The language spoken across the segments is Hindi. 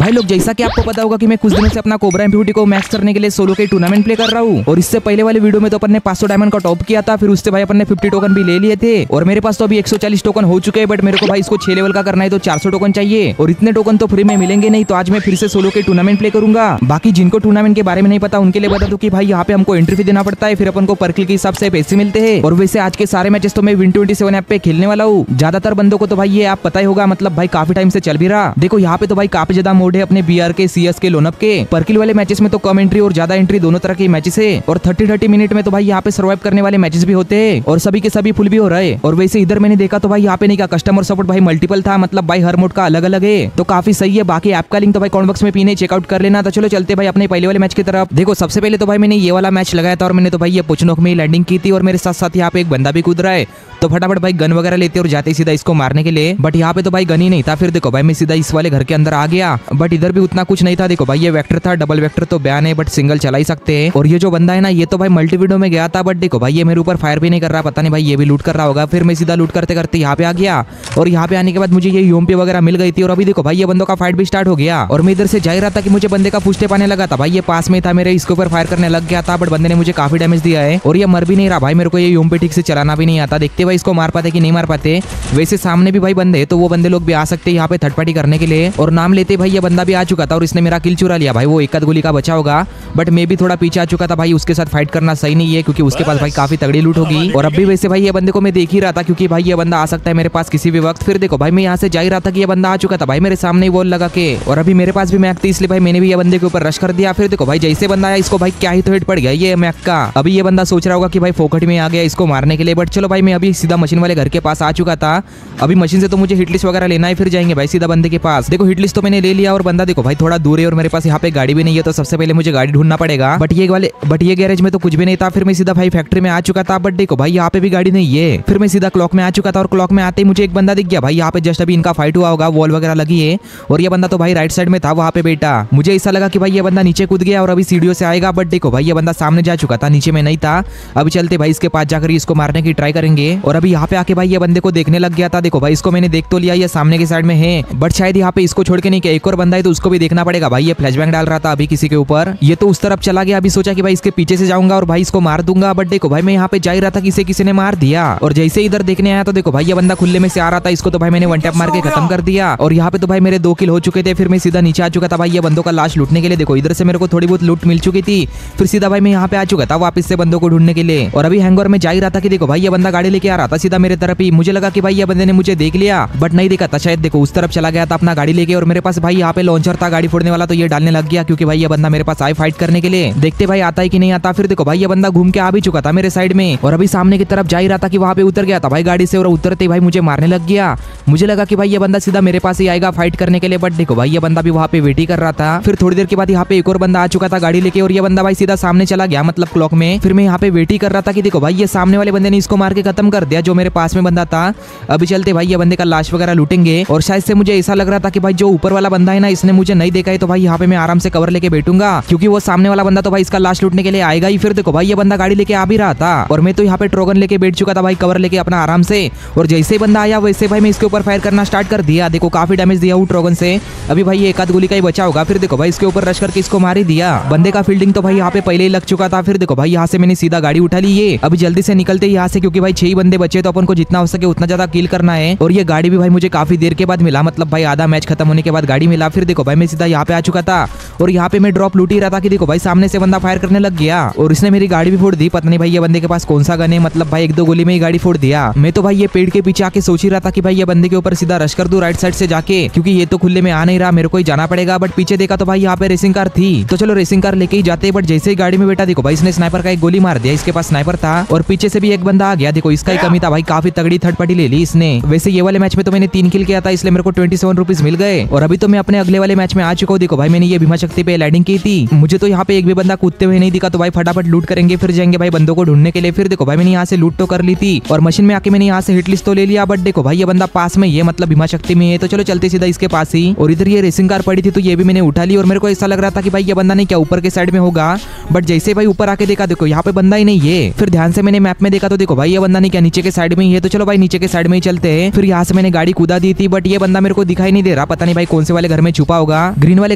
भाई लोग जैसा कि आपको पता होगा कि मैं कुछ दिनों से अपना कोबरा एमपी को मैक्स करने के लिए सोलो के टूर्नामेंट प्ले कर रहा हूँ। और इससे पहले वाले वीडियो में तो अपन ने 500 डायमंड का टॉप किया था, फिर उससे भाई अपन ने 50 टोकन भी ले लिए थे और मेरे पास तो अभी 140 टोकन हो चुके हैं। बट मेरे को भाई इसको 6 लेवल का करना है तो 400 टोकन चाहिए और इतने टोकन तो फ्री में मिलेंगे नहीं। तो आज मैं फिर से सोलो के टूर्नामेंट प्ले करूंगा। बाकी जिनको टूर्नामेंट के बारे में नहीं पता उनके लिए बता दूं कि भाई यहाँ पे हमको एंट्री फी देना पड़ता है, फिर अपन को पर किल के हिसाब से पैसे मिलते हैं। और वैसे आज के सारे मैचेस तो मैं Win27 ऐप पे खेलने वाला हूँ। ज्यादातर बंदों को तो भाई ये आप पता ही होगा, मतलब भाई काफी टाइम से चल भी रहा। देखो यहाँ पे तो भाई काफी ज्यादा मोड है अपने BR के, CS के, लोनअप के। परकिल वाले मैचेस में तो कम एंट्री और ज्यादा एंट्री दोनों तरह के मैचेस है और 30 मिनट में तो भाई यहाँ पे सर्वाइव करने वाले मैचेस भी होते हैं और सभी के सभी फुल भी हो रहे। और वैसे इधर मैंने देखा तो भाई यहाँ पे नहीं का कस्टमर सपोर्ट भाई मल्टीपल था, मतलब भाई हर मोड का अलग अलग है तो काफी सही है। बाकी ऐप का लिंक तो भाई कमेंट बॉक्स में पीने चेकआउट कर लेना। तो चलो चलते भाई अपने पहले वाले मैच की तरफ। देखो सबसे पहले तो भाई मैंने ये वाला मैच लगाया था और मैंने तो भाई ये पुचनोक में लैंडिंग की थी और मेरे साथ साथ यहाँ पे एक बंदा भी कूद रहा है। तो फटाफट भाई गन वगैरह लेते और जाते सीधा इसको मारने के लिए। बट यहाँ पे तो भाई गन ही नहीं था। फिर देखो भाई मैं सीधा इस वाले घर के अंदर आ गया। बट इधर भी उतना कुछ नहीं था। देखो भाई ये वेक्टर था, डबल वेक्टर तो बयान है बट सिंगल चला ही सकते हैं। और ये जो बंदा है ना ये तो भाई मल्टी विंडो में गया था। बट देखो भाई ये मेरे ऊपर फायर भी नहीं कर रहा, पता नहीं भाई ये भी लूट कर रहा होगा। फिर मैं सीधा लूट करते करते यहाँ पे आ गया और यहाँ पे आने के बाद मुझे ये यूएमपी वगैरह मिल गई थी। और अभी देखो भाई ये बंदों का फाइट भी स्टार्ट हो गया और मैं इधर से जा रहा था कि मुझे बंदे का पूछते पाने लगा था। भाई ये पास में था मेरे, इसके ऊपर फायर करने लग गया था बट बंदे ने मुझे काफी डैमेज दिया है और ये मर भी नहीं रहा। भाई मेरे को ये यूएमपी ठीक से चलाना भी नहीं आता। देखते भाई इसको मार पाते कि नहीं मार पाते। वैसे सामने भी भाई बंदे तो वो बंदे लोग भी आ सकते हैं यहाँ पे थर्ड पार्टी करने के लिए। और नाम लेते भाई ये बंदा भी आ चुका था और इसने मेरा किल चुरा लिया। भाई वो एक आध गोली का बचा होगा बट मैं भी थोड़ा पीछे आ चुका था। भाई उसके साथ फाइट करना सही नहीं है क्योंकि उसके पास भाई काफी तगड़ी लूट होगी। और अब भी वैसे भाई ये बंदे को मैं देख ही रहा था क्योंकि भाई ये बंदा आ सकता है मेरे पास किसी भी वक्त। फिर देखो भाई मैं यहाँ से जा ही रहा था कि ये बंदा आ चुका था भाई मेरे सामने ही वॉल लगा के। और अभी मेरे पास भी मैक थी इसलिए भाई मैंने भी ये बंदे के ऊपर रश कर दिया। फिर देखो भाई जैसे बंदा आया इसको भाई क्या ही तो हिट पड़ गया ये मैक का। अभी ये बंदा सोच रहा होगा कि भाई फोकट में आ गया इसको मारने के लिए। बट चलो भाई मैं अभी सीधा मशीन वाले घर के पास आ चुका था। अभी मशीन से तो मुझे हिटलिस्ट वगैरह लेना है, फिर जाएंगे भाई सीधा बंदे के पास। देखो हिटलिस्ट तो मैंने ले लिया और बंदा देखो भाई थोड़ा दूर है और मेरे पास यहाँ पे गाड़ी भी नहीं है तो सबसे पहले मुझे गाड़ी ढूंढना पड़ेगा। बट ये गैरेज में तो कुछ भी नहीं था। फिर मैं सीधा भाई फैक्ट्री में आ चुका था। बट देखो भाई यहाँ पे भी गाड़ी नहीं है। फिर मैं सीधा क्लॉक में आ चुका था और क्लॉक में आते ही मुझे एक बंदा दिख गया। भाई यहाँ पे जस्ट अभी इनका फाइट हुआ होगा, वॉल वगैरह लगी है और ये बंदा तो भाई राइट साइड में था वहाँ पे बैठा। मुझे ऐसा लगा कि भाई ये बंदा नीचे कूद गया और अभी सीढ़ियों से आएगा। बट देखो भाई ये बंदा सामने जा चुका था, नीचे में नहीं था। अभी चलते भाई इसके पास जाकर इसको मारने की ट्राई करेंगे। और अभी यहाँ पे आके भाई ये बंदे को देखने लग गया था। देखो भाई इसको मैंने देख तो लिया, ये सामने की साइड में है बट शायद यहाँ पे इसको छोड़ के नहीं किया। एक और बंदा है तो उसको भी देखना पड़ेगा। भाई ये फ्लैशबैंग डाल रहा था अभी किसी के ऊपर, ये तो उस तरफ चला गया। अभी सोचा कि भाई इसके पीछे से जाऊंगा और भाई इसको मार दूंगा। बट देखो भाई मैं यहाँ पे जा ही रहा था, किसी ने मार दिया। और जैसे इधर देखने आया तो देखो भाई ये बंदा खुले में से आ रहा था, इसको तो भाई मैंने वन टैप मार के खत्म कर दिया। और यहाँ पे तो भाई मेरे 2 किल हो चुके थे। फिर मैं सीधा नीचे आ चुका था भाई ये बंदों का लाश लूटने के लिए। देखो इधर से मेरे को थोड़ी बहुत लूट मिल चुकी थी। फिर सीधा भाई मैं यहाँ पे आ चुका था वापस से बंदों को ढूंढने के लिए। और अभी हैंगओवर में जा ही रहा था कि देखो भाई ये बंदा गाड़ी लेके आ रहा था सीधा मेरे तरफ ही। मुझे लगा कि भाई ये बंदे ने मुझे देख लिया बट नहीं देखा था, शायद देखो उस तरफ चला गया था अपना गाड़ी लेके। और मेरे पास भाई यहाँ पे लॉन्चर था गाड़ी फोड़ने वाला तो ये डालने लग गया क्योंकि भाई ये बंदा मेरे पास आए फाइट करने के लिए। देखते भाई आता है कि नहीं आता। फिर देखो भाई ये बंदा घूम के आ भी चुका था मेरे साइड में और अभी सामने की तरफ जा ही रहा था कि वहाँ पे उतर गया था भाई गाड़ी से। और उतरते भाई मुझे मारने लग गया। मुझे लगा कि भाई ये बंदा सीधा मेरे पास ही आएगा फाइट करने के लिए। बट देखो भाई ये बंदा भी वहाँ पे वेट ही कर रहा था। फिर थोड़ी देर के बाद यहाँ पे एक और बंदा आ चुका था गाड़ी लेके और ये बंदा भाई सीधा सामने चला गया, मतलब क्लॉक में। फिर मैं यहाँ पे वेट ही कर रहा था कि देखो भाई ये सामने वाले बंदे ने इसको मार के खत्म कर दिया जो मेरे पास में बंदा था। अभी चलते भाई ये बंदे का लाश वगैरह लूटेंगे। और शायद से मुझे ऐसा लग रहा था कि भाई जो ऊपर वाला बंदा है ना इसने मुझे नहीं देखा है तो भाई यहाँ पे मैं आराम से कवर लेके बैठूंगा क्योंकि वो सामने वाला बंदा तो भाई इसका लाश लूटने के लिए आएगा ही। फिर देखो भाई ये बंदा गाड़ी लेके आ भी रहा था और मैं तो यहाँ पे ट्रोगन लेके बैठ चुका था भाई कवर लेके अपना आराम से। और जैसे ही बंदा आया वैसे भाई मैं इसके ऊपर फायर करना स्टार्ट कर दिया। देखो काफी डैमेज दिया हूँ ट्रोगन से। अभी भाई एक आध गोली का ही बचा होगा। फिर देखो भाई इसके ऊपर रश करके इसको मार ही दिया। बंदे का फील्डिंग तो भाई यहाँ पे पहले ही लग चुका था। फिर देखो भाई यहाँ से मैंने सीधा गाड़ी उठा ली ये। अभी जल्दी से निकलते यहाँ से क्योंकि भाई 6 बंदे बचे तो अपन को जितना हो सके उतना ज्यादा किल करना है। और ये गाड़ी भी भाई मुझे काफी देर के बाद मिला, मतलब भाई आधा मैच खत्म होने के बाद गाड़ी मिला। फिर देखो भाई मैं सीधा यहाँ पे आ चुका था और यहाँ पे मैं ड्रॉप लूट ही रहा था कि देखो भाई सामने से बंदा फायर करने लग गया और इसने मेरी गाड़ी भी फोड़ दी। पता नहीं भाई ये बंदे के पास कौन सा गन है, मतलब भाई 1-2 गोली में ही गाड़ी फोड़ दिया। मैं तो भाई ये पेड़ के पीछे आके सोच ही रहा था कि भाई ये बंदे के ऊपर सीधा रश कर दूं राइट साइड से जाके क्योंकि ये तो खुले में आ नहीं रहा, मेरे को ही जाना पड़ेगा। बट पीछे देखा तो भाई यहाँ पे रेसिंग कार थी तो चलो रेसिंग कार लेके ही जाते। बट जैसे ही गाड़ी में बैठा देखो भाई इसने स्नाइपर का एक गोली मार दिया, इसके पास स्नाइपर था और पीछे से भी एक बंदा आ गया। देखो इसका ही कमी था भाई, काफी तगड़ी थर्ड पार्टी ले ली इसने। वैसे ये वाले मैच में तो मैंने 3 किल किया था इसलिए मेरे को 27 रुपीज मिल गए। और अभी तो मैं अपने अगले वाले मैच में आ चुका हूँ। देखो भाई मैंने ये भीमा शक्ति पे लैंडिंग की थी। मुझे तो यहाँ पे एक भी बंदा कूदते हुए नहीं दिखा तो भाई फटाफट लूट करेंगे फिर जाएंगे भाई बंदों को ढूंढने के लिए। फिर देखो भाई मैंने यहाँ से लूट तो कर ली थी और मशीन में आके मैंने यहाँ से हिट लिस्ट तो ले लिया। बट देखो भाई ये बंदा पास में ये मतलब भीमा शक्ति में है तो चलो चलते सीधा इसके पास ही। और इधर ये रेसिंग कार पड़ी थी तो ये भी मैंने उठा ली और मेरे को ऐसा लग रहा था कि भाई ये बंदा नहीं क्या ऊपर के साइड में होगा। बट जैसे भाई ऊपर आके देखा देखो यहाँ पे बंदा ही नहीं है। फिर ध्यान से मैंने मैप में देखा तो देखो भाई ये बंदा नहीं क्या नीचे के साइड में ही है तो चलो भाई नीचे के साइड में ही चलते हैं। फिर यहाँ से मैंने गाड़ी कूदा दी थी बट ये बंदा मेरे को दिखाई नहीं दे रहा, पता नहीं भाई कौन से वाले घर में छुपा होगा। ग्रीन वाले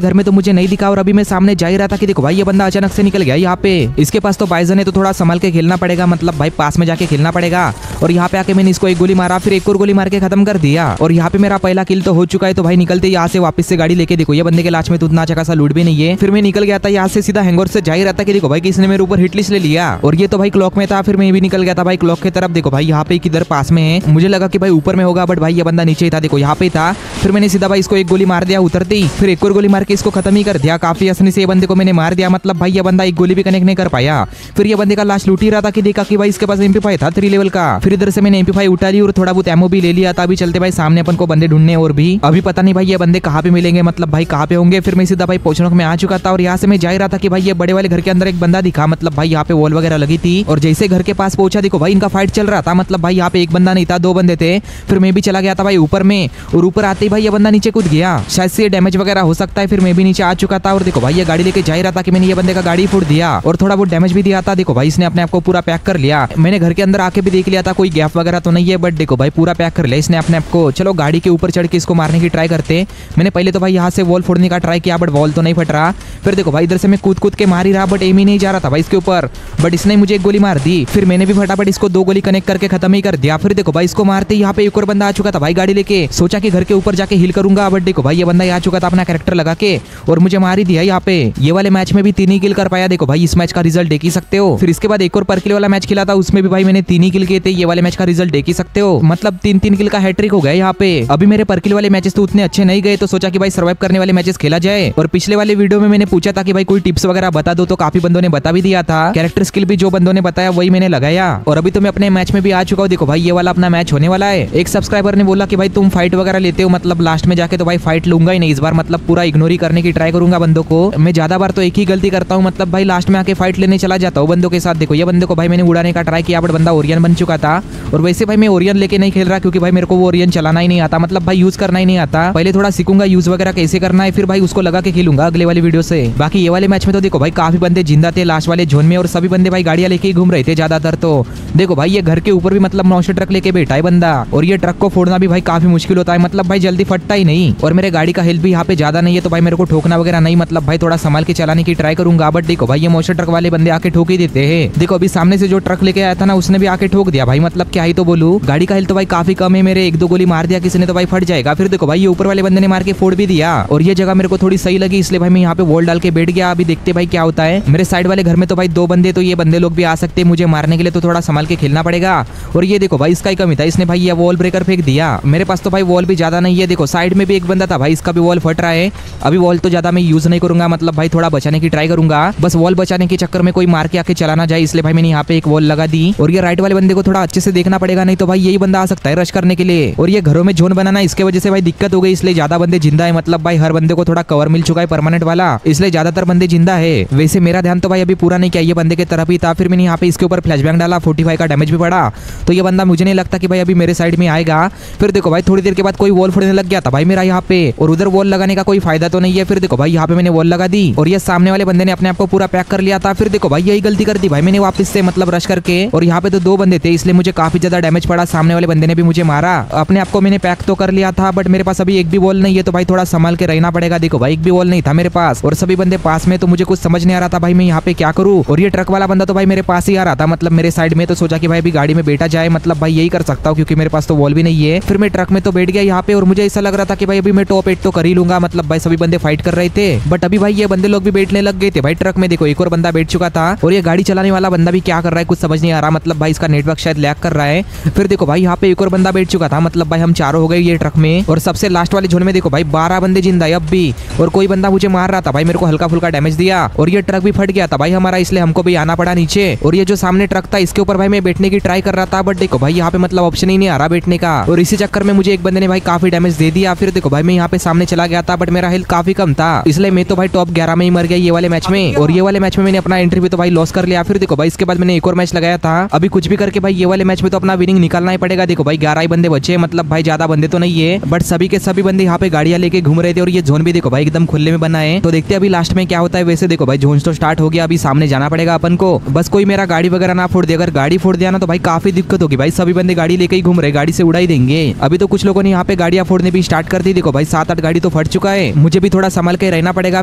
घर में तो मुझे नहीं दिखा और अभी मैं सामने जा ही रहा था कि देखो भाई ये बंदा अचानक से निकल गया यहाँ पे। इसके पास तो बाइजन है तो थोड़ा संभाल के खेलना पड़ेगा, मतलब भाई पास में जाके खेलना पड़ेगा। और यहाँ पे आके मैंने इसको एक गोली मारा, फिर एक और गोली मार के खत्म कर दिया और यहाँ पे मेरा पहला किल तो हो चुका है। तो भाई निकलते यहाँ से वापस से गाड़ी लेके, देखो ये बंदे के लाच में तो उतना अच्छा खासा लूट भी नहीं है। फिर मैं निकल गया था यहाँ से सीधा हैंगओवर से जा ही रहा था कि देखो भाई किसने मेरे ऊपर हिटलिस्ट ले लिया और ये तो भाई क्लॉक में था। फिर मैं भी निकल गया था भाई क्लॉक की तरफ। देखो भाई यहाँ पे किधर पास में है, मुझे लगा कि भाई ऊपर में होगा बट भाई ये बंदा नीचे ही था, देखो यहाँ पे था। फिर मैंने सीधा भाई इसको एक गोली मार दिया उतरते ही, फिर एक और गोली मार के इसको खत्म ही कर दिया। काफी आसानी से ये बंदे को मैंने मार दिया, मतलब भाई ये बंदा एक गोली भी कनेक्ट नहीं कर पाया। फिर ये बंदे का लाश लूट ही रहा था कि देखा कि भाई इसके पास MP5 था 3 लेवल का। फिर इधर से मैंने MP5 उठा ली और थोड़ा बहुत एमओ भी ले लिया था। अभी चलते भाई सामने अपन को बंदे ढूंढने और भी अभी पता नहीं भाई ये बंदे कहाँ पे मिलेंगे, मतलब भाई कहाँ पे होंगे। फिर मैं सीधा भाई पोचनोक में आ चुका था और यहाँ से मैं जा ही रहा था कि भाई ये बड़े वाले घर के अंदर एक बंदा दिखा, मतलब भाई यहाँ पे वॉल वगैरह लगी थी और जैसे घर के पास पहुंचा देखो भाई इनका फाइट चल रहा था, मतलब भाई यहाँ पे एक बंदा नहीं था 2 बंदे थे। फिर मैं भी चला गया था भाई ऊपर में और ऊपर आते ही भाई ये बंदा नीचे कूद गया, शायद से डैमेज वगैरह हो सकता है। फिर मैं भी नीचे आ चुका था और देखो भाई ये गाड़ी लेके जा ही रहा था कि मैंने ये बंदे का गाड़ी फोड़ दिया और थोड़ा बहुत डैमेज भी दिया था। देखो भाई इसने अपने आप को पूरा पैक कर लिया। मैंने घर के अंदर आके भी देख लिया था कोई गैप वगैरह तो नहीं है, बट देखो भाई पूरा पैक कर लिया इसने अपने आप को। चलो गाड़ी के ऊपर चढ़ के इसको मारने की ट्राई करते। मैंने पहले तो भाई यहाँ से वॉल फोड़ने का ट्राई किया बट वॉल तो नहीं फट रहा। फिर देखो भाई इधर से मैं कूद के मार ही रहा बट एम ही नहीं जा रहा था भाई इसके ऊपर, बट इसने मुझे एक गोली मार दी। फिर मैंने भी फटाफट इसको 2 गोली कनेक्ट करके खत्म ही कर दिया। फिर देखो भाई इसको मारते यहाँ पे एक और बंदा आ चुका था भाई गाड़ी लेके। सोचा कि घर के ऊपर जाके हिल करूंगा बट देखो भाई ये बंदा आ चुका था अपना कैरेक्टर लगा के और मुझे मार ही दिया यहाँ पे। ये वाले मैच में भी 3 ही किल कर पाया, देखो भाई इस मैच का रिजल्ट देख ही सकते हो। फिर इसके बाद एक और परकिल वाला मैच खेला था, उसमें भी भाई मैंने 3 ही किल किए थे। ये वाले मैच का रिजल्ट देख ही सकते हो, मतलब 3 किल का हैट्रिक हो गया यहाँ पे। अभी मेरे परकिल वाले मैचेस तो उतने अच्छे नहीं गए तो सोचा कि भाई सर्वाइव करने वाले मैचेस खेला जाए। और पिछले वाले वीडियो में मैंने पूछा था कि भाई कोई टिप्स वगैरह बता दो तो काफी बंदों ने बता भी दिया था। कैरेक्टर स्किल भी जो बंदों ने बताया वही मैंने लगाया और अभी तो मैं अपने मैच में भी आ चुका हूँ। देखो भाई ये वाला अपना मैच होने वाला है। एक सब्सक्राइबर ने बोला कि भाई तुम फाइट वगैरह लेते हो, मतलब लास्ट में जाके तो भाई फाइट लूंगा ही नहीं इस बार, मतलब पूरा इग्नोर ही करने की ट्राई करूंगा बंदों को। मैं ज्यादा बार तो एक ही गलती करता हूँ, मतलब भाई लास्ट में आके फाइट लेने चला जाता हूँ बंदों के साथ। देखो ये बंदे को भाई मैंने उड़ाने का ट्राई किया बट बंदा ओरियन बन चुका था और वैसे भाई मैं ओरियन लेके नहीं खेल रहा क्योंकि भाई मेरे को वो ओरियन चलाना ही नहीं आता, मतलब भाई यूज करना ही नहीं आता। पहले थोड़ा सीखूंगा यूज वगैरह कैसे करना है, फिर भाई उसको लगा के खेलूंगा अगले वाले वीडियो से। बाकी ये वाले मैच में तो देखो भाई काफी बंदे जिंदा थे लास्ट वाले जोन में और सभी बंदे भाई गाड़ियां लेके ही घूम रहे थे ज्यादातर। तो देखो भाई ये घर के ऊपर भी मतलब 900 ट्रक लेके बैठा है बंदा और ये ट्रक को फोड़ना भी भाई काफी मुश्किल होता है, मतलब भाई जल्दी फटता ही नहीं। और मेरे गाड़ी का हेल्थ भी यहाँ पे ज्यादा नहीं है तो भाई मेरे को ठोकना वगैरह नहीं, मतलब भाई थोड़ा संभाल के चलाने की ट्राई करूंगा। बट देखो भाई ये मोशर ट्रक वाले बंदे आके ठोक ही देते हैं। देखो अभी सामने से जो ट्रक लेके आया था ना उसने भी आके ठोक दिया भाई, मतलब क्या ही तो बोलूं। गाड़ी का हेल्थ तो भाई काफी कम है मेरे, 1-2 गोली मार दिया किसी ने तो भाई फट जाएगा। फिर देखो भाई ये ऊपर वाले बंदे ने मार के फोड़ भी दिया और ये जगह मेरे को थोड़ी सही लगी इसलिए भाई मैं यहाँ पे वॉल डाल के बैठ गया। अभी देखते भाई क्या होता है। मेरे साइड वाले घर में तो भाई 2 बंदे, तो ये बंदे लोग भी आ सकते हैं मुझे मारने के लिए, तो थोड़ा संभाल के खेलना पड़ेगा। और ये देखो भाई इसका ही कमी था, इसने भाई ये वॉल ब्रेकर फेंक दिया। मेरे पास तो भाई वॉल भी ज्यादा नहीं है। देखो साइड में भी एक बंदा था भाई, इसका भी वॉल फट रहा है। अभी वॉल तो ज्यादा मैं यूज नहीं करूंगा, मतलब भाई थोड़ा बचाने की ट्राई करूंगा। बस वॉल बचाने के चक्कर में कोई मार के आके चलाना जाए इसलिए भाई मैंने यहाँ पे एक वॉल लगा दी। और ये राइट वाले बंदे को थोड़ा अच्छे से देखना पड़ेगा, नहीं तो भाई यही बंदा आ सकता है रश करने के लिए। और ये घरों में जोन बनाना इसके वजह से भाई दिक्कत हो गई, इसलिए ज्यादा बंदे जिंदा है, मतलब भाई हर बंदे को थोड़ा कवर मिल चुका है परमानेंट वाला, इसलिए ज्यादातर बंदे जिंदा है। वैसे मेरा ध्यान तो भाई अभी पूरा नहीं किया, ये बंदे के तरफ ही था। फिर मैंने यहाँ पे इसके ऊपर फ्लैशबैंग डाला, 45 का डैमेज भी पड़ा। तो ये बंदा मुझे नहीं लगता कि भाई अभी मेरे साइड में आएगा। फिर देखो भाई थोड़ी देर के बाद कोई वॉल फोड़ने लग गया था भाई मेरा यहाँ पे, और उधर वॉल लगाने का कोई फायदा तो नहीं है। फिर देखो भाई यहाँ पे मैंने वॉल लगा दी और ये सामने वाले बंदे ने अपने आप को पूरा पैक कर लिया था। फिर देखो भाई यही गलती कर दी भाई मैंने वापस से, मतलब रश करके। और यहाँ पे तो 2 बंदे थे इसलिए मुझे काफी ज्यादा डैमेज पड़ा। सामने वाले बंदे ने भी मुझे मारा। अपने आप को मैंने पैक तो कर लिया था बट मेरे पास अभी एक भी वॉल नहीं है, तो भाई थोड़ा संभाल के रहना पड़ेगा। देखो भाई एक भी वॉल नहीं था मेरे पास और सभी बंदे पास में, तो मुझे कुछ समझ नहीं आ रहा था भाई मैं यहाँ पे क्या करूँ। और ये ट्रक वाला बंदा तो भाई मेरे पास ही आ रहा था, मतलब मेरे साइड में, तो सोचा कि भाई अभी गाड़ी में बैठा जाए, मतलब भाई यही कर सकता हूँ क्योंकि मेरे पास तो वॉल भी नहीं है। फिर मैं ट्रक में तो बैठ गया यहाँ पे और मुझे ऐसा लग रहा था कि भाई अभी मैं टॉप 8 तो कर ही लूंगा, मतलब भाई सभी बंदे फाइट कर रहे थे। बट अभी भाई ये बंदे लोग भी बैठने लग गए थे भाई ट्रक में। देखो एक और बंदा बैठ चुका था और ये गाड़ी चलाने वाला बंदा भी क्या कर रहा है कुछ समझ नहीं आ रहा, मतलब भाई इसका नेटवर्क शायद लैग कर रहा है। फिर देखो भाई यहाँ पे एक और बंदा बैठ चुका था, मतलब भाई हम 4 हो गए ये ट्रक में। और सबसे लास्ट वाले झोन में देखो भाई 12 बंदे जिंदा है अब भी, और कोई बंदा मुझे मार रहा था भाई, मेरे को हल्का फुल्का डैमेज दिया। और ये ट्रक भी फट गया था भाई हमारा, इसलिए हमको भी आना पड़ा नीचे। और ये जो सामने ट्रक था इसके ऊपर भाई मैं बैठने की ट्राई कर रहा था, बट देखो भाई यहाँ पे मतलब ऑप्शन ही नहीं आ रहा बैठने का, और इसी चक्कर में मुझे एक बंदे ने भाई काफी डैमेज दे दिया। फिर देखो भाई मैं यहाँ पे सामने चला गया था बट मेरा हेल्थ काफी कम था, इसलिए मैं तो भाई टॉप 11 में ही मर गया ये वाले मैच में। और ये वाले मैच में मैंने अपना एंट्री भी तो भाई लॉस कर लिया। फिर देखो भाई इसके बाद मैंने एक और मैच लगाया था। अभी कुछ भी करके भाई ये वाले मैच में तो अपना विनिंग निकालना ही पड़ेगा। देखो भाई 11 ही बंदे बचे, मतलब भाई ज्यादा बंदे तो नहीं है, बट सभी के सभी बंदे यहाँ पे गाड़ियां लेके घूम रहे थे। और ये जोन भी देखो भाई एकदम खुले में बना है, तो देखते हैं अभी लास्ट में क्या होता है। वैसे देखो भाई जोन तो स्टार्ट हो गया, अभी सामने जाना पड़ेगा अपन को। बस कोई मेरा गाड़ी वगैरह ना फोड़ दे, अगर गाड़ी फोड़ दिया ना तो भाई काफी दिक्कत होगी भाई, सभी बंदे गाड़ी लेके ही घूम रहे, गाड़ी से उड़ा ही देंगे। अभी तो कुछ लोगों ने यहाँ पे गाड़ियां फोड़ने भी स्टार्ट कर दी। देखो भाई 7-8 गाड़ी तो तो फट चुका है, मुझे भी थोड़ा संभल के रहना पड़ेगा।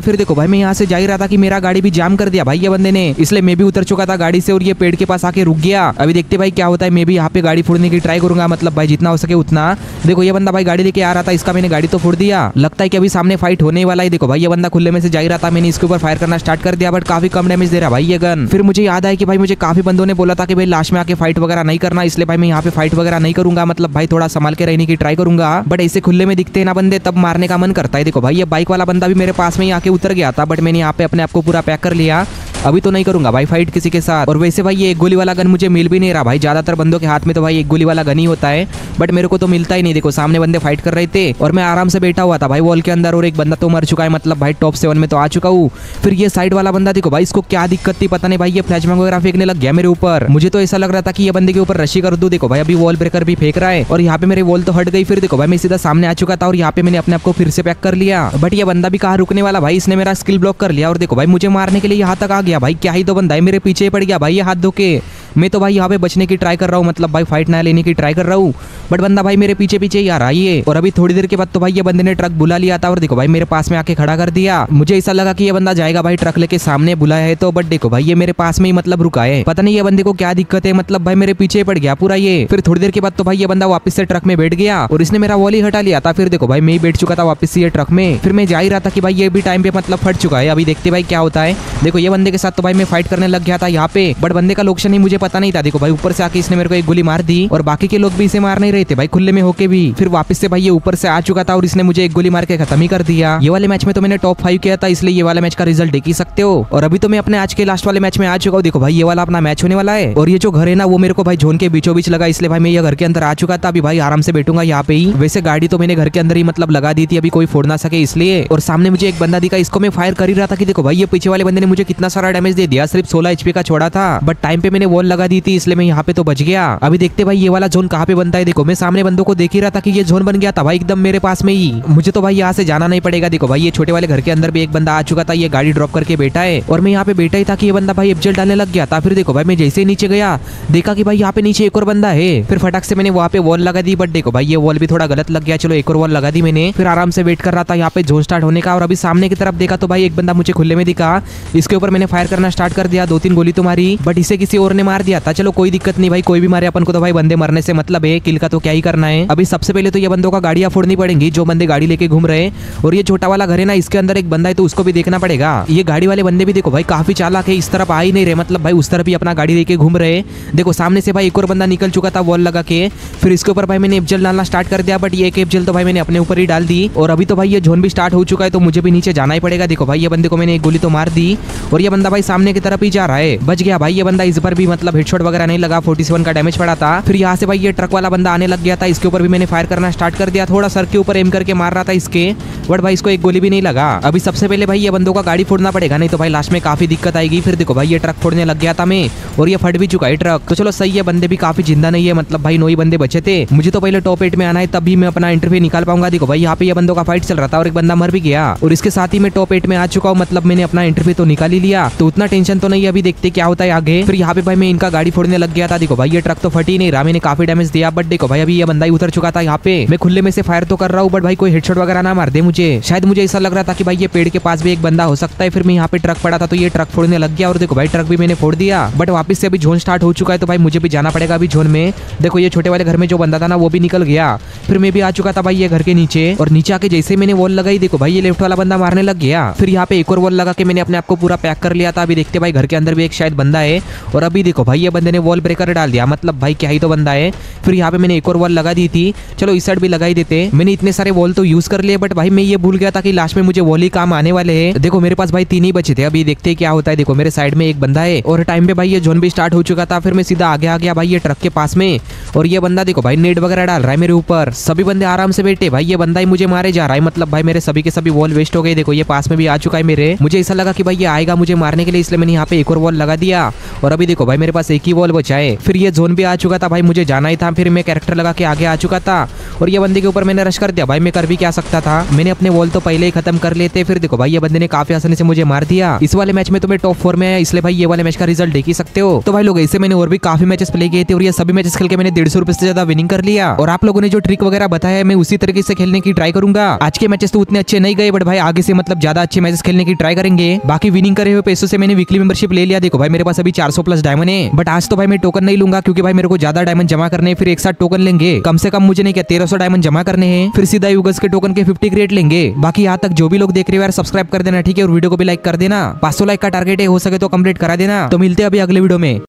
फिर देखो भाई मैं यहाँ से जा ही रहा था कि मेरा गाड़ी भी जाम कर दिया भाई ये बंदे ने, इसलिए मैं भी उतर चुका था गाड़ी से और ये पेड़ के पास आके रुक गया। अभी देखते भाई क्या होता है, मैं भी यहाँ पे गाड़ी फोड़ने की ट्राई करूंगा, मतलब भाई जितना हो सके उतना। देखो ये बंदा भाई गाड़ी लेके आ रहा था, इसका मैंने गाड़ी तो फोड़ दिया, लगता है कि अभी सामने फाइट होने वाला है। देखो भाई ये बंदा खुले में से जा ही रहा था, मैंने इसके ऊपर फायर करना स्टार्ट कर दिया, बट काफी कम डैमेज दे रहा भाई ये गन। फिर मुझे याद आया कि भाई मुझे काफी बंदों ने बोला था कि भाई लास्ट में आके फाइट वगैरह नहीं करना, इसलिए भाई मैं यहाँ पे फाइट वगैरह नहीं करूंगा, मतलब भाई थोड़ा संभाल के रहने की ट्राई करूंगा। बट ऐसे खुले में दिखते हैं ना बंदे, तब मारने का मन करता है। देखो भाई ये बाइक वाला बंदा भी मेरे पास में ही आके उतर गया था, बट मैंने यहाँ पे अपने आप को पूरा पैक कर लिया। अभी तो नहीं करूंगा भाई फाइट किसी के साथ। और वैसे भाई ये एक गोली वाला गन मुझे मिल भी नहीं रहा भाई, ज्यादातर बंदों के हाथ में तो भाई एक गोली वाला गन ही होता है, बट मेरे को तो मिलता ही नहीं। देखो सामने बंदे फाइट कर रहे थे और मैं आराम से बैठा हुआ था भाई वॉल के अंदर, और एक बंदा तो मर चुका है, मतलब भाई टॉप 7 में तो आ चुका हूँ। फिर ये साइड वाला बंदा देखो भाई इसको क्या दिक्कत थी पता नहीं भाई, ये फ्लैशबैंग वगैरह फेंकने लग गया मेरे ऊपर। मुझे तो ऐसा लग रहा था कि ये बंदे के ऊपर रशी कर दूं। देखो भाई अभी वॉल ब्रेकर भी फेंक रहा है और यहाँ पे मेरे वॉल तो हट गई। फिर देखो भाई मैं सीधा सामने आ चुका था और यहाँ पे मैंने अपने आप को फिर से पैक कर लिया, बट ये बंदा भी कहाँ रुकने वाला भाई, इसने मेरा स्किल ब्लॉक कर लिया और देखो भाई मुझे मारने के लिए यहाँ तक आ गया भाई। क्या ही तो बंदा है, मेरे पीछे पड़ गया भाई ये हाथ धो के। मैं तो भाई यहाँ पे बचने की ट्राई कर रहा हूँ, मतलब भाई फाइट ना लेने की ट्राई कर रहा हूँ, बट बंदा भाई मेरे पीछे पीछे ही आ रहा है। और अभी थोड़ी देर के बाद तो भाई ये बंदे ने ट्रक बुला लिया था और देखो भाई मेरे पास में आके खड़ा कर दिया। मुझे ऐसा लगा कि ये बंदा जाएगा भाई ट्रक लेके, सामने बुलाया है तो, बट देखो भाई ये मेरे पास में ही मतलब रुका है। पता नहीं ये बंदे को क्या दिक्कत है, मतलब भाई मेरे पीछे पड़ गया पूरा ये। फिर थोड़ी देर के बाद तो भाई ये बंदा वापस से ट्रक में बैठ गया और इसने मेरा वॉल ही हटा लिया था। फिर देखो भाई मैं ही बैठ चुका था वापस से ये ट्रक में। फिर मैं जा ही रहा था कि भाई ये भी टाइम पे मतलब फट चुका है। अभी देखते भाई क्या होता है। देखो ये बंदे के साथ तो भाई मैं फाइट करने लग गया था यहाँ पे, बट बंदे का लोकेशन ही मुझे पता नहीं था। देखो भाई ऊपर से आके इसने मेरे को एक गोली मार दी और बाकी के लोग भी इसे मार नहीं रहे थे भाई खुले में होके भी। फिर वापस से भाई ये ऊपर से आ चुका था और इसने मुझे एक गोली मार के खत्म ही कर दिया। ये वाले मैच में तो मैंने टॉप 5 किया था, इसलिए ये वाला मैच का रिजल्ट देख ही सकते हो। और अभी तो मैं अपने आज के लास्ट वाले मैच में आ चुका हूँ। देखो भाई ये वाला अपना मैच होने वाला है और ये जो घर है ना वो मेरे को भाई जोन के बीचों बीच लगा, इसलिए भाई मैं ये घर के अंदर आ चुका था। अभी भाई आराम से बैठूंगा यहाँ पे ही। वैसे गाड़ी तो मैंने घर के अंदर ही मतलब लगा दी थी, अभी कोई फोड़ ना सके इसलिए। और सामने मुझे एक बंदा दिखा, इसको मैं फायर कर ही रहा था कि देखो भाई ये पीछे वाले बंदे ने मुझे कितना सारा डैमेज दे दिया, सिर्फ 16 HP का छोड़ा था, बट टाइम पे मैंने वॉल लगा दी थी, इसलिए मैं यहाँ पे तो बच गया। अभी देखते भाई ये वाला जोन कहाँ पे बनता है। देखो मैं सामने बंदों को देख ही रहा था कि ये जोन बन गया था भाई एकदम मेरे पास में ही। मुझे तो भाई यहाँ से जाना नहीं पड़ेगा। देखो भाई ये छोटे वाले घर के अंदर भी एक बंदा आ चुका था, ये गाड़ी ड्रॉप करके बैठा है और मैं यहाँ पे बैठा ही था कि ये बंदा भाई एफजेल डालने लग गया था। फिर देखो भाई मैं जैसे ही नीचे गया देखा कि भाई यहाँ पे नीचे एक और बंदा है। फिर फटाक से मैंने वहाँ पे वॉल लगा दी, बट देखो भाई ये वॉल भी थोड़ा गलत लग गया। चलो एक और वॉल लगा दी मैंने। फिर आराम से वेट कर रहा था यहाँ पे जोन स्टार्ट होने का। और अभी सामने की तरफ देखा तो भाई एक बंदा मुझे खुले में दिखा, इसके ऊपर मैंने फायर करना स्टार्ट कर दिया। 2-3 गोली तो मारी, बट इसे किसी और ने मार दिया था। चलो कोई दिक्कत नहीं भाई, कोई भी मारे अपन को तो भाई बंदे मरने से मतलब है, किल का तो क्या ही करना है। अभी सबसे पहले तो ये बंदों का गाड़ियां फोड़नी पड़ेंगी जो बंदे गाड़ी लेके घूम रहे हैं। और ये छोटा वाला घर है ना, इसके अंदर एक बंदा है तो उसको भी देखना पड़ेगा। ये गाड़ी वाले बंदे भी देखो भाई काफी चालाक है, इस तरफ आ ही नहीं रहे, मतलब भाई उस तरफ ही अपना गाड़ी लेके घूम रहे। देखो सामने से भाई एक और बंदा निकल चुका था वॉल लगा के। फिर इसके ऊपर भाई मैंने एफजेल डालना स्टार्ट कर दिया, बट ये एक एफजेल तो भाई मैंने अपने ऊपर ही डाल दी। और अभी तो भाई ये जोन भी स्टार्ट हो चुका है तो मुझे भी नीचे जाना ही पड़ेगा। देखो भाई ये बंदे को मैंने एक गोली तो मार दी और ये बंदा भाई सामने की तरफ ही जा रहा है, बच गया भाई ये बंदा। इस पर भी मतलब हेडशॉट वगैरह नहीं लगा, 47 का डैमेज पड़ा था। फिर यहाँ से भाई ये ट्रक वाला बंदा आने लग गया था, इसके ऊपर भी मैंने फायर करना स्टार्ट कर दिया। थोड़ा सर के ऊपर एम करके मार रहा था इसके, बट भाई इसको एक गोली भी नहीं लगा। अभी सबसे पहले भाई ये बंदों का गाड़ी फोड़ना पड़ेगा, नहीं तो भाई लास्ट में काफी दिक्कत आएगी। फिर देखो भाई ये ट्रक फोड़ने लग गया था मैं और ये फट भी चुका है ट्रक। तो चलो सही है, बंदे भी काफी जिंदा नहीं है, मतलब भाई 9 ही बंदे बचे थे। मुझे तो पहले टॉप 8 में आना है तभी मैं अपना इंटरव्यू निकाल पाऊंगा। देखो भाई यहाँ पे ये बंदों का फाइट चल रहा था और एक बंदा मर भी गया और इसके साथ ही मैं टॉप 8 में आ चुका हूँ, मतलब मैंने अपना इंटरव्यू तो निकाल ही लिया, तो उतना टेंशन तो नहीं है। अभी देखते क्या होता है आगे। फिर यहाँ पे भाई मैं इनका गाड़ी फोड़ने लग गया था। देखो भाई ये ट्रक तो फट ही नहीं रहा, मैंने काफी डैमेज दिया, बट देखो भाई अभी ये बंदा ही उतर चुका था यहाँ पे। मैं खुले में से फायर तो कर रहा हूँ, बट भाई कोई हेडशॉट वगैरह ना मार दे मुझे। शायद मुझे ऐसा लग रहा था कि भाई ये पेड़ के पास भी एक बंदा हो सकता है। फिर मैं यहाँ पे ट्रक पड़ा था तो ये ट्रक फोड़ने लग गया और देखो भाई ट्रक भी मैंने फोड़ दिया, बट वापस से अभी जोन स्टार्ट हो चुका है तो भाई मुझे भी जाना पड़ेगा अभी जोन में। देखो ये छोटे वाले घर में जो बंदा था ना वो भी निकल गया। फिर मैं भी आ चुका था भाई ये घर के नीचे और नीचे आके जैसे मैंने वॉल लगाई देखो भाई ये लेफ्ट वाला बंदा मारने लग गया। फिर यहाँ पे एक और वॉल लगा के मैंने अपने आप को पूरा पैक कर लिया था। अभी देखते भाई घर के अंदर भी एक शायद बंदा है और अभी देखो भाई ये बंदे ने वॉल ब्रेकर डाल दिया, मतलब भाई क्या ही तो बंदा है। फिर यहाँ पे मैंने एक और वॉल लगा दी थी, चलो इस साइड भी लगा ही देते। मैंने इतने सारे वॉल तो यूज कर लिए, बट भाई मैं ये भूल गया था कि लास्ट में मुझे वॉल ही काम आने वाले हैं। देखो मेरे पास भाई 3 ही बचे थे। अभी देखते क्या होता है। देखो मेरे साइड में एक बंदा है और टाइम पे भाई ये जोन भी स्टार्ट हो चुका था। फिर मैं सीधा आगे आ गया भाई ये ट्रक के पास में और ये बंदा देखो भाई नेट वगैरह डाल रहा है मेरे ऊपर। सभी बंदे आराम से बैठे, भाई ये बंदा ही मुझे मारे जा रहा है, मतलब भाई मेरे सभी के सभी वॉल वेस्ट हो गए। देखो ये पास में भी आ चुका है मेरे। मुझे ऐसा लगा कि भाई ये आएगा मुझे मारने के लिए, इसलिए मैंने यहाँ पे एक और वॉल लगा दिया और अभी देखो भाई मेरे पास एक ही वॉल बचा है। फिर ये जोन भी आ चुका था भाई, मुझे जाना ही था। फिर मैं कैरेक्टर लगा के आगे आ चुका था और ये बंदे के ऊपर मैंने रश कर दिया। भाई मैं कर भी क्या सकता था, मैंने अपने वॉल तो पहले ही खत्म कर लेते। फिर देखो भाई ये बंदे ने काफी आसानी से मुझे मार दिया। इस वाले मैच में तो मैं टॉप 4 में है, इसलिए भाई ये वाले मैच का रिजल्ट देख ही सकते हो। तो भाई लोग ऐसे मैंने और भी काफी मैचेस प्ले किए थे और ये सभी मैचेस खेल के मैंने 150 रुपए से ज्यादा विनिंग कर लिया। और आप लोगों ने जो ट्रिक वगैरह बताया है मैं उसी तरीके से खेलने की ट्राई करूंगा। आज के मैचेस तो उतने अच्छे नहीं गए, बट भाई आगे से मतलब ज्यादा अच्छे मैचेस खेलने की ट्राई करेंगे। बाकी विनिंग करे हुए पैसों से मैंने वीकली मेंबरशिप ले लिया। देखो भाई मेरे पास अभी 400 प्लस डायमंड है, बट आज तो भाई मैं टोकन नहीं लूंगा क्योंकि भाई मेरे को ज्यादा डायमंड जमा करने हैं। फिर एक साथ टोकन लेंगे, कम से कम मुझे नहीं क्या 1300 डायमंड जमा करने हैं। फिर सीधा यूगस के टोकन के 50 क्रिएट लेंगे। बाकी यहाँ तक जो भी लोग देख रहे हो यार सब्सक्राइब कर देना, ठीक है, और वीडियो को भी लाइक कर देना। 500 लाइक का टारगेट है, हो सके तो कंप्लीट करा देना। तो मिलते हैं अभी अगले वीडियो में।